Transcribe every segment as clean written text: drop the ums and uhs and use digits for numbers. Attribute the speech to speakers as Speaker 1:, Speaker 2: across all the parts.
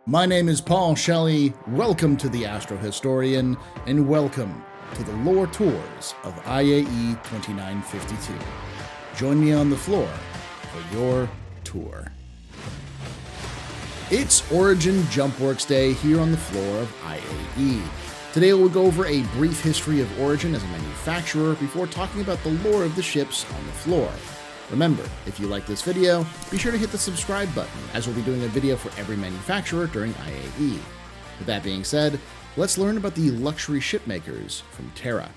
Speaker 1: My name is Paul Shelley, welcome to the AstroHistorian, and welcome to the lore tours of IAE 2952. Join me on the floor for your tour. It's Origin Jumpworks Day here on the floor of IAE. Today we'll go over a brief history of Origin as a manufacturer before talking about the lore of the ships on the floor. Remember, if you like this video, be sure to hit the subscribe button, as we'll be doing a video for every manufacturer during IAE. With that being said, let's learn about the luxury ship makers from Terra.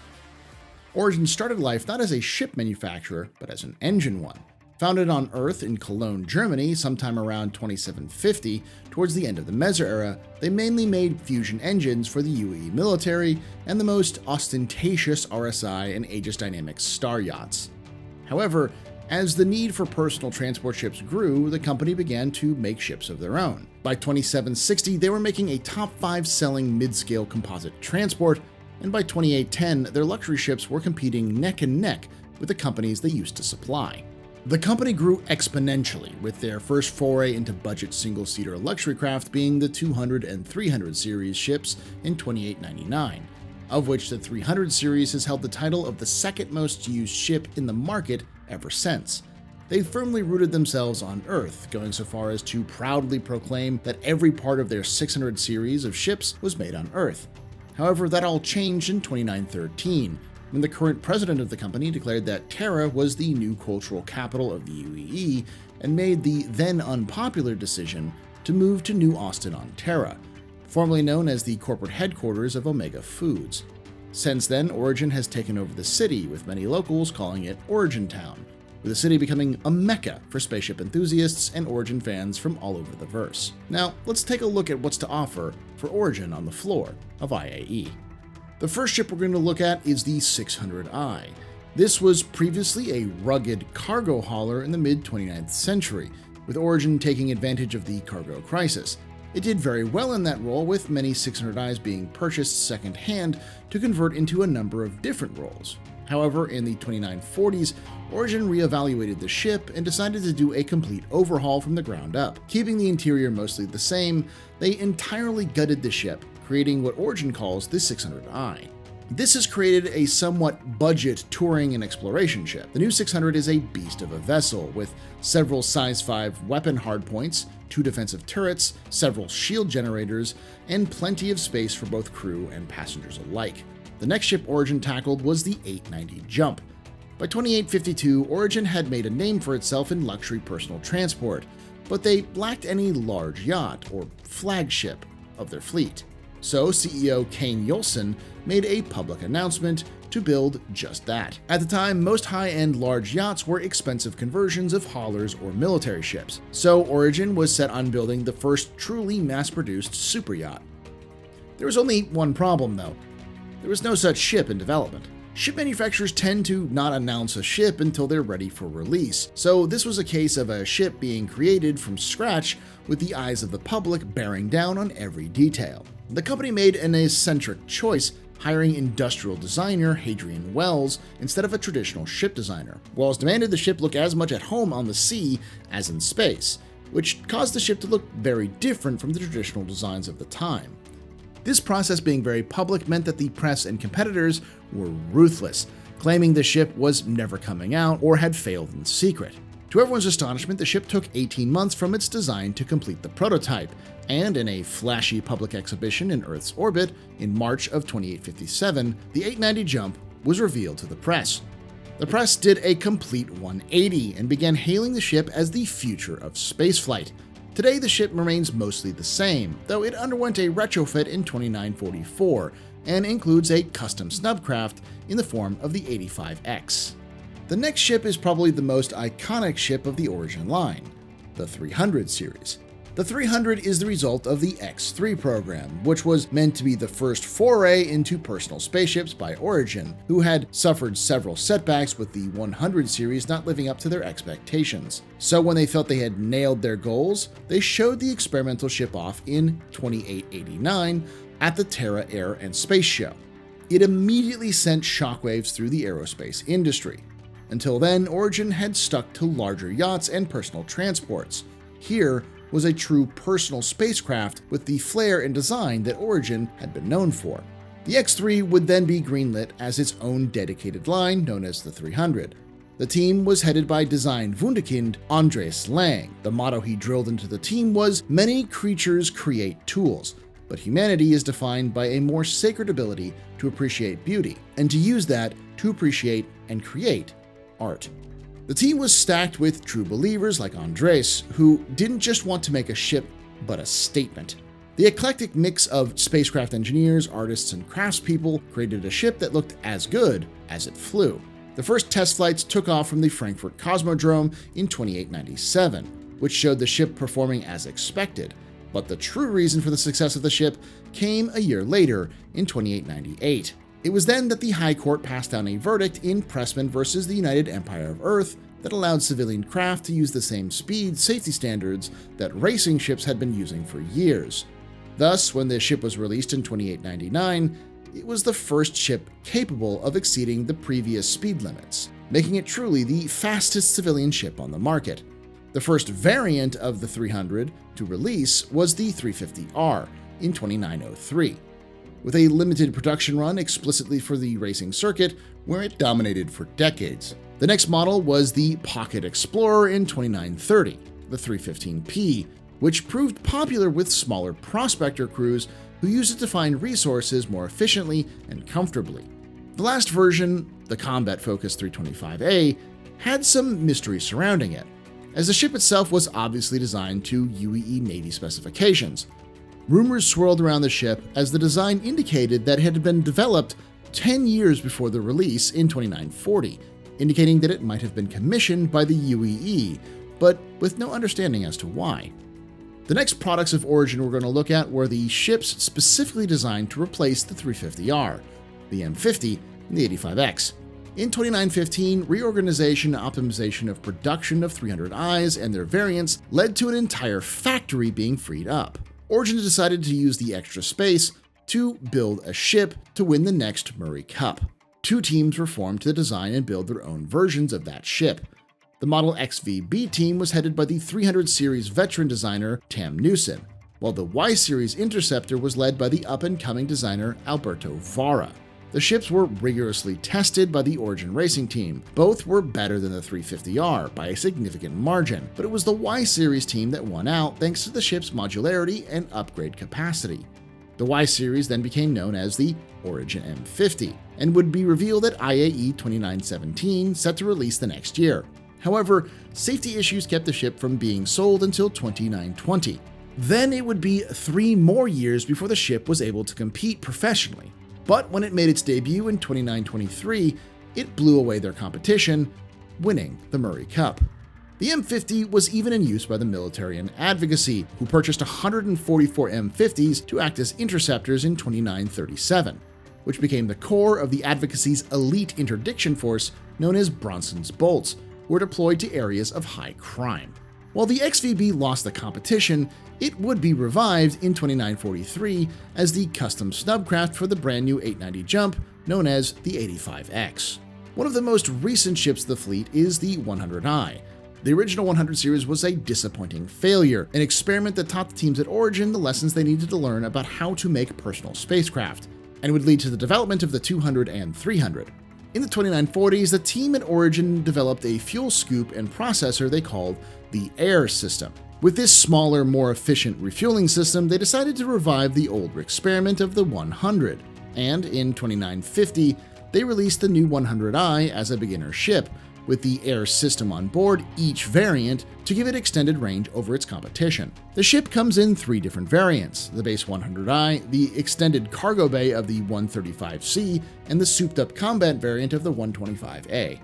Speaker 1: Origin started life not as a ship manufacturer, but as an engine one. Founded on Earth in Cologne, Germany, sometime around 2750, towards the end of the Meso era, they mainly made fusion engines for the UAE military and the most ostentatious RSI and Aegis Dynamics star yachts. However, as the need for personal transport ships grew, the company began to make ships of their own. By 2760, they were making a top 5 selling mid-scale composite transport, and by 2810, their luxury ships were competing neck and neck with the companies they used to supply. The company grew exponentially, with their first foray into budget single-seater luxury craft being the 200 and 300 series ships in 2899, of which the 300 series has held the title of the second most used ship in the market ever since. They firmly rooted themselves on Earth, going so far as to proudly proclaim that every part of their 600 series of ships was made on Earth. However, that all changed in 2913, when the current president of the company declared that Terra was the new cultural capital of the UAE and made the then unpopular decision to move to New Austin on Terra, formerly known as the corporate headquarters of Omega Foods. Since then, Origin has taken over the city, with many locals calling it Origin Town, with the city becoming a mecca for spaceship enthusiasts and Origin fans from all over the verse. Now, let's take a look at what's to offer for Origin on the floor of IAE. The first ship we're going to look at is the 600i. This was previously a rugged cargo hauler in the mid-29th century, with Origin taking advantage of the cargo crisis. It did very well in that role, with many 600i's being purchased second-hand to convert into a number of different roles. However, in the 2940s, Origin reevaluated the ship and decided to do a complete overhaul from the ground up. Keeping the interior mostly the same, they entirely gutted the ship, creating what Origin calls the 600i. This has created a somewhat budget touring and exploration ship. The new 600 is a beast of a vessel, with several size 5 weapon hardpoints, 2 defensive turrets, several shield generators, and plenty of space for both crew and passengers alike. The next ship Origin tackled was the 890 Jump. By 2852, Origin had made a name for itself in luxury personal transport, but they lacked any large yacht or flagship of their fleet. So CEO Kane Yolson made a public announcement to build just that. At the time, most high-end large yachts were expensive conversions of haulers or military ships, so Origin was set on building the first truly mass-produced super yacht. There was only one problem though. There was no such ship in development. Ship manufacturers tend to not announce a ship until they're ready for release, so this was a case of a ship being created from scratch with the eyes of the public bearing down on every detail. The company made an eccentric choice, hiring industrial designer Hadrian Wells instead of a traditional ship designer. Wells demanded the ship look as much at home on the sea as in space, which caused the ship to look very different from the traditional designs of the time. This process being very public meant that the press and competitors were ruthless, claiming the ship was never coming out or had failed in secret. To everyone's astonishment, the ship took 18 months from its design to complete the prototype, and in a flashy public exhibition in Earth's orbit in March of 2857, the 890 Jump was revealed to the press. The press did a complete 180 and began hailing the ship as the future of spaceflight. Today, the ship remains mostly the same, though it underwent a retrofit in 2944 and includes a custom snubcraft in the form of the 85X. The next ship is probably the most iconic ship of the Origin line, the 300 series. The 300 is the result of the X3 program, which was meant to be the first foray into personal spaceships by Origin, who had suffered several setbacks with the 100 series not living up to their expectations. So when they felt they had nailed their goals, they showed the experimental ship off in 2889 at the Terra Air and Space Show. It immediately sent shockwaves through the aerospace industry. Until then, Origin had stuck to larger yachts and personal transports. Here, was a true personal spacecraft with the flair and design that Origin had been known for. The X3 would then be greenlit as its own dedicated line known as the 300. The team was headed by design wunderkind Andreas Lang. The motto he drilled into the team was, "Many creatures create tools, but humanity is defined by a more sacred ability to appreciate beauty, and to use that to appreciate and create art." The team was stacked with true believers like Andres, who didn't just want to make a ship, but a statement. The eclectic mix of spacecraft engineers, artists, and craftspeople created a ship that looked as good as it flew. The first test flights took off from the Frankfurt Cosmodrome in 2897, which showed the ship performing as expected. But the true reason for the success of the ship came a year later, in 2898. It was then that the High Court passed down a verdict in Pressman versus the United Empire of Earth that allowed civilian craft to use the same speed safety standards that racing ships had been using for years. Thus, when the ship was released in 2899, it was the first ship capable of exceeding the previous speed limits, making it truly the fastest civilian ship on the market. The first variant of the 300 to release was the 350R in 2903, with a limited production run explicitly for the racing circuit, where it dominated for decades. The next model was the Pocket Explorer in 2930, the 315P, which proved popular with smaller prospector crews who used it to find resources more efficiently and comfortably. The last version, the combat-focused 325A, had some mystery surrounding it, as the ship itself was obviously designed to UEE Navy specifications. Rumors swirled around the ship as the design indicated that it had been developed 10 years before the release in 2940, indicating that it might have been commissioned by the UEE, but with no understanding as to why. The next products of Origin we're going to look at were the ships specifically designed to replace the 350R, the M50, and the 85X. In 2915, reorganization and optimization of production of 300Is and their variants led to an entire factory being freed up. Origin decided to use the extra space to build a ship to win the next Murray Cup. Two teams were formed to design and build their own versions of that ship. The Model XVB team was headed by the 300 series veteran designer Tam Newson, while the Y series Interceptor was led by the up-and-coming designer Alberto Vara. The ships were rigorously tested by the Origin racing team. Both were better than the 350R by a significant margin, but it was the Y series team that won out thanks to the ship's modularity and upgrade capacity. The Y series then became known as the Origin M50 and would be revealed at IAE 2917, set to release the next year. However, safety issues kept the ship from being sold until 2920. Then it would be 3 more years before the ship was able to compete professionally. But when it made its debut in 2923, it blew away their competition, winning the Murray Cup. The M50 was even in use by the military and advocacy, who purchased 144 M50s to act as interceptors in 2937, which became the core of the advocacy's elite interdiction force known as Bronson's Bolts, were deployed to areas of high crime. While the XVB lost the competition, it would be revived in 2943 as the custom snubcraft for the brand new 890 Jump, known as the 85X. One of the most recent ships of the fleet is the 100I. The original 100 series was a disappointing failure, an experiment that taught the teams at Origin the lessons they needed to learn about how to make personal spacecraft, and would lead to the development of the 200 and 300. In the 2940s, the team at Origin developed a fuel scoop and processor they called the Air system. With this smaller, more efficient refueling system, they decided to revive the older experiment of the 100, and in 2950, they released the new 100I as a beginner ship, with the Air system on board each variant to give it extended range over its competition. The ship comes in 3 different variants: the base 100I, the extended cargo bay of the 135C, and the souped-up combat variant of the 125A.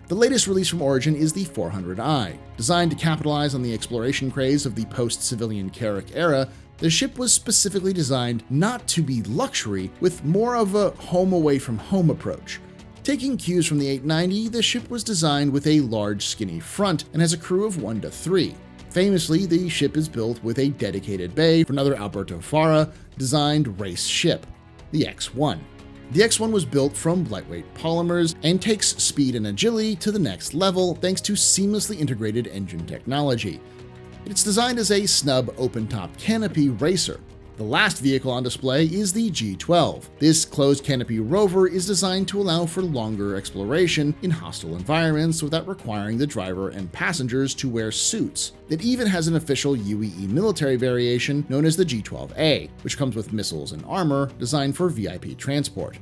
Speaker 1: The latest release from Origin is the 400I. Designed to capitalize on the exploration craze of the post-civilian Carrack era, the ship was specifically designed not to be luxury, with more of a home-away-from-home approach. Taking cues from the 890, the ship was designed with a large, skinny front and has a crew of 1 to 3. Famously, the ship is built with a dedicated bay for another Alberto Fara designed race ship, the X1. The X1 was built from lightweight polymers and takes speed and agility to the next level thanks to seamlessly integrated engine technology. It's designed as a snub open-top canopy racer. The last vehicle on display is the G12. This closed canopy rover is designed to allow for longer exploration in hostile environments without requiring the driver and passengers to wear suits. It even has an official UAE military variation known as the G12A, which comes with missiles and armor designed for VIP transport.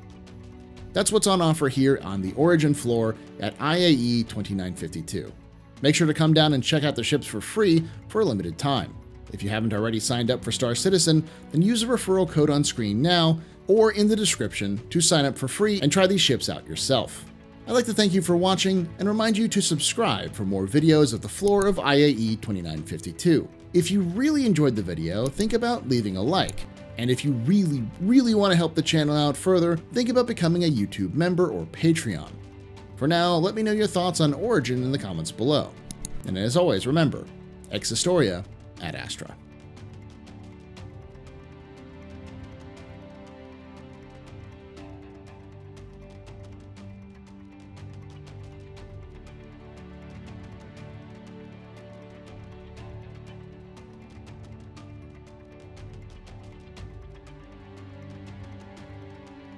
Speaker 1: That's what's on offer here on the Origin floor at IAE 2952. Make sure to come down and check out the ships for free for a limited time. If you haven't already signed up for Star Citizen, then use the referral code on screen now or in the description to sign up for free and try these ships out yourself. I'd like to thank you for watching and remind you to subscribe for more videos of the floor of IAE 2952. If you really enjoyed the video, think about leaving a like. And if you really want to help the channel out further, think about becoming a YouTube member or Patreon. For now, let me know your thoughts on Origin in the comments below. And as always, remember, ex historia ad astra.